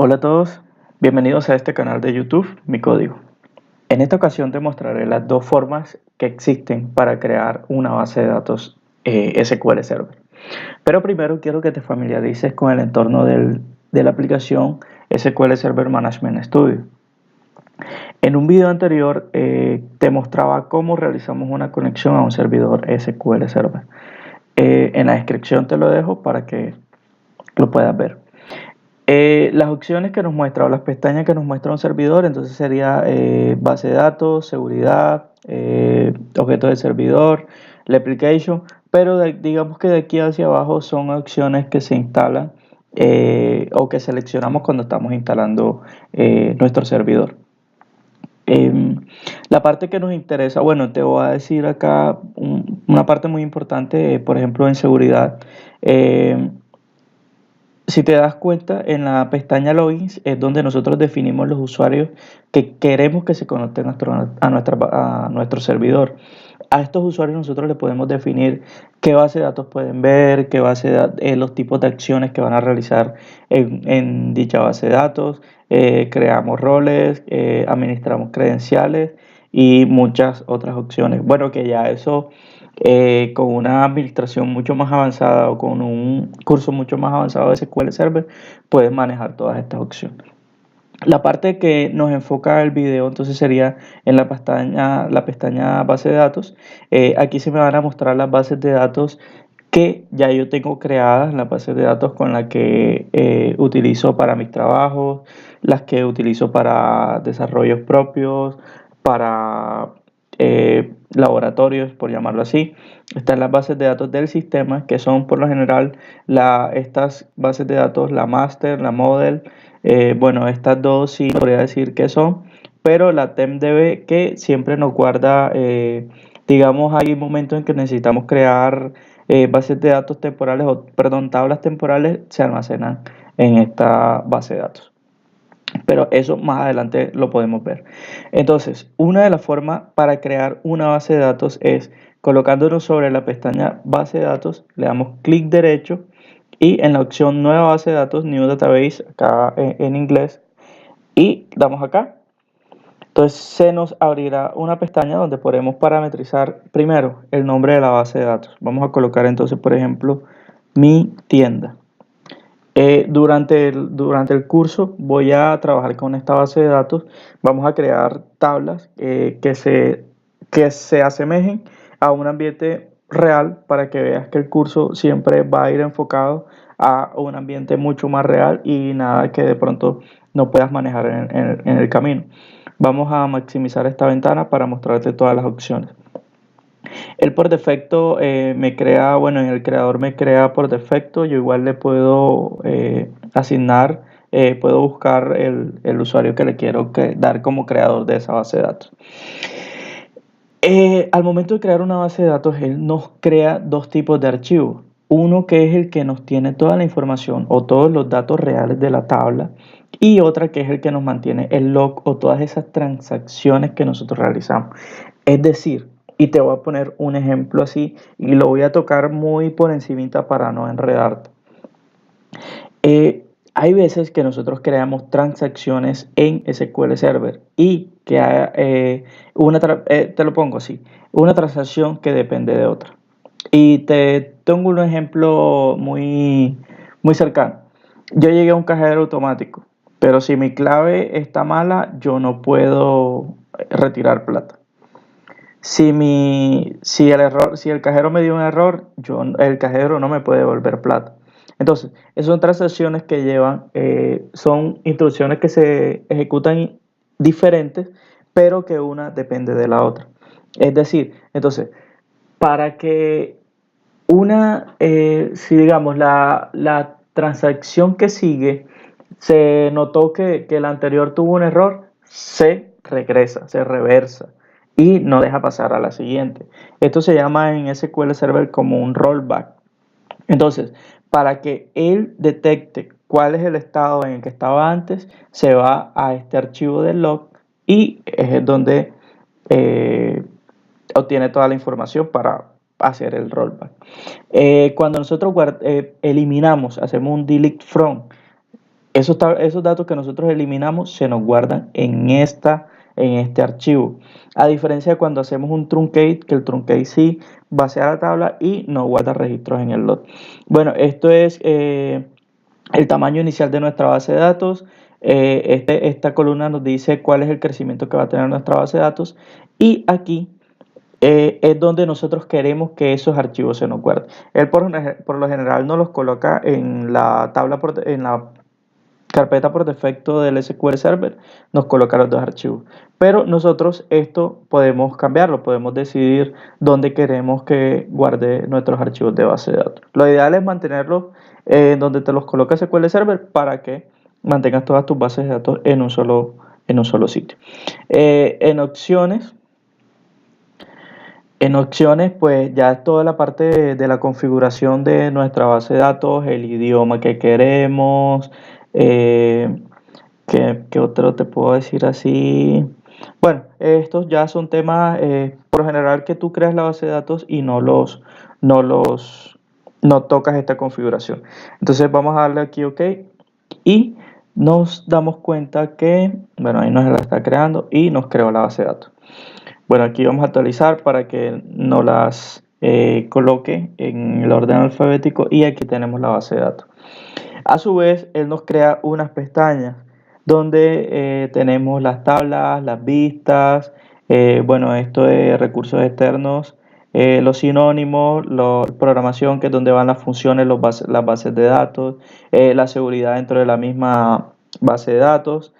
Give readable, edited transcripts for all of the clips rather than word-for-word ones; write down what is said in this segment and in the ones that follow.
Hola a todos, bienvenidos a este canal de YouTube, Mi Código. En esta ocasión te mostraré las dos formas que existen para crear una base de datos SQL Server. Pero primero quiero que te familiarices con el entorno de la aplicación SQL Server Management Studio. En un video anterior te mostraba cómo realizamos una conexión a un servidor SQL Server. En la descripción te lo dejo para que lo puedas ver. Las opciones que nos muestra o las pestañas que nos muestra un servidor, entonces sería base de datos, seguridad, objetos del servidor, la application, pero digamos que de aquí hacia abajo son opciones que se instalan o que seleccionamos cuando estamos instalando nuestro servidor. La parte que nos interesa, bueno, te voy a decir acá una parte muy importante, por ejemplo en seguridad. Eh, si te das cuenta, en la pestaña Logins es donde nosotros definimos los usuarios que queremos que se conecten a nuestro servidor. A estos usuarios nosotros le podemos definir qué base de datos pueden ver, los tipos de acciones que van a realizar en dicha base de datos, creamos roles, administramos credenciales y muchas otras opciones. Bueno, que ya eso con una administración mucho más avanzada o con un curso mucho más avanzado de SQL Server, puedes manejar todas estas opciones. La parte que nos enfoca el video entonces sería en la pestaña base de datos. Aquí se me van a mostrar las bases de datos que ya yo tengo creadas, las bases de datos con las que utilizo para mis trabajos, las que utilizo para desarrollos propios, para laboratorios, por llamarlo así. Están las bases de datos del sistema, que son por lo general estas bases de datos, la master, la model. Bueno, estas dos sí podría decir que son, pero la TempDB que siempre nos guarda, digamos, hay momentos en que necesitamos crear bases de datos temporales, o perdón, tablas temporales se almacenan en esta base de datos. Pero eso más adelante lo podemos ver. Entonces, una de las formas para crear una base de datos es colocándonos sobre la pestaña base de datos, le damos clic derecho y en la opción nueva base de datos, New Database, acá en inglés, y damos acá. Entonces se nos abrirá una pestaña donde podremos parametrizar primero el nombre de la base de datos. Vamos a colocar entonces, por ejemplo, mi tienda. Durante el curso voy a trabajar con esta base de datos. Vamos a crear tablas que se asemejen a un ambiente real para que veas que el curso siempre va a ir enfocado a un ambiente mucho más real y nada que de pronto no puedas manejar en el camino. Vamos a maximizar esta ventana para mostrarte todas las opciones. Él por defecto me crea, bueno, en el creador me crea por defecto. Yo igual le puedo asignar, puedo buscar el usuario que le quiero dar como creador de esa base de datos. Al momento de crear una base de datos, él nos crea dos tipos de archivos. Uno que es el que nos tiene toda la información o todos los datos reales de la tabla, y otra que es el que nos mantiene el log o todas esas transacciones que nosotros realizamos. Es decir, y te voy a poner un ejemplo así y lo voy a tocar muy por encimita para no enredarte. Hay veces que nosotros creamos transacciones en SQL Server y que te lo pongo así, una transacción que depende de otra. Y te tengo un ejemplo muy cercano. Yo llegué a un cajero automático, pero si mi clave está mala, yo no puedo retirar plata. Si el cajero me dio un error, el cajero no me puede devolver plata. Entonces, esas son transacciones que son instrucciones que se ejecutan diferentes, pero que una depende de la otra. Es decir, entonces, para que si digamos la transacción que sigue se notó que la anterior tuvo un error, se regresa, se reversa y no deja pasar a la siguiente. Esto se llama en SQL Server como un rollback. Entonces, para que él detecte cuál es el estado en el que estaba antes, se va a este archivo del log y es donde obtiene toda la información para hacer el rollback. Cuando nosotros eliminamos, hacemos un delete from, Esos datos que nosotros eliminamos se nos guardan en este archivo. A diferencia de cuando hacemos un truncate, que el truncate sí basea la tabla y no guarda registros en el log. Bueno, esto es el tamaño inicial de nuestra base de datos. Esta columna nos dice cuál es el crecimiento que va a tener nuestra base de datos. Y aquí es donde nosotros queremos que esos archivos se nos guarden. Él por lo general nos los coloca en la tabla, en la carpeta por defecto del SQL Server, nos coloca los dos archivos. Pero nosotros esto podemos cambiarlo, podemos decidir dónde queremos que guarde nuestros archivos de base de datos. Lo ideal es mantenerlos donde te los coloca SQL Server para que mantengas todas tus bases de datos en un solo sitio. En opciones, pues ya es toda la parte de la configuración de nuestra base de datos, el idioma que queremos, eh, ¿qué otro te puedo decir así? Bueno, estos ya son temas, por lo general, que tú creas la base de datos y no los, no tocas esta configuración. Entonces vamos a darle aquí OK y nos damos cuenta que, bueno, ahí nos la está creando y nos creó la base de datos. Bueno, aquí vamos a actualizar para que nos las coloque en el orden alfabético y aquí tenemos la base de datos. A su vez, él nos crea unas pestañas donde tenemos las tablas, las vistas, bueno, esto de recursos externos, los sinónimos, la programación, que es donde van las funciones, las bases de datos, la seguridad dentro de la misma base de datos.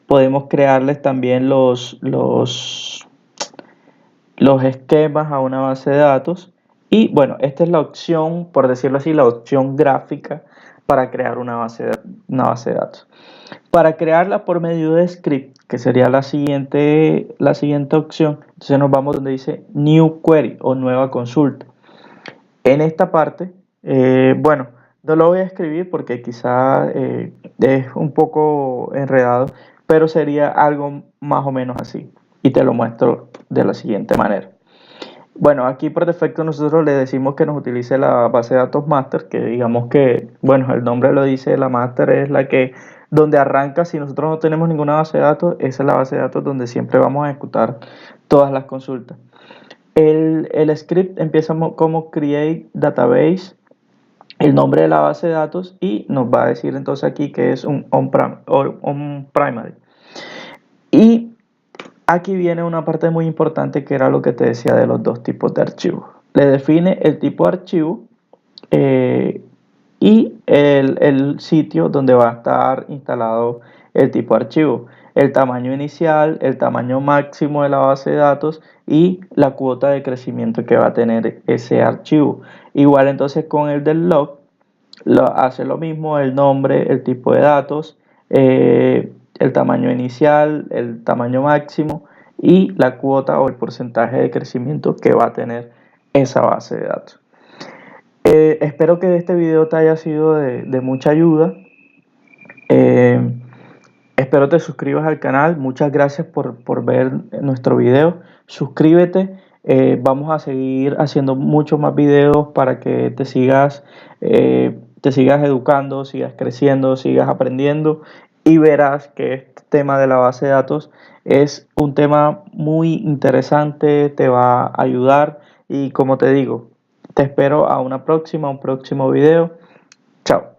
Podemos crearles también los esquemas a una base de datos. Y bueno, esta es la opción, por decirlo así, la opción gráfica para crear una base de datos. Para crearla por medio de script, que sería la siguiente opción, entonces nos vamos donde dice New Query o nueva consulta. En esta parte, bueno, no lo voy a escribir porque quizá es un poco enredado, pero sería algo más o menos así. Y te lo muestro de la siguiente manera. Bueno, aquí por defecto nosotros le decimos que nos utilice la base de datos master, que digamos que, bueno, el nombre lo dice, la master es la que, donde arranca. Si nosotros no tenemos ninguna base de datos, esa es la base de datos donde siempre vamos a ejecutar todas las consultas. El script empieza como create database, el nombre de la base de datos, y nos va a decir entonces aquí que es un on-primary. Y aquí viene una parte muy importante, que era lo que te decía de los dos tipos de archivos. Le define el tipo de archivo eh, y el sitio donde va a estar instalado el tipo de archivo, el tamaño inicial, el tamaño máximo de la base de datos y la cuota de crecimiento que va a tener ese archivo. Igual entonces con el del log hace lo mismo, el nombre, el tipo de datos, el tamaño inicial, el tamaño máximo y la cuota o el porcentaje de crecimiento que va a tener esa base de datos. Espero que este video te haya sido de mucha ayuda. Espero te suscribas al canal. Muchas gracias por ver nuestro video. Suscríbete. Vamos a seguir haciendo muchos más videos para que te sigas educando, sigas creciendo, sigas aprendiendo y verás que este tema de la base de datos es un tema muy interesante, te va a ayudar y como te digo, te espero a un próximo video. Chao.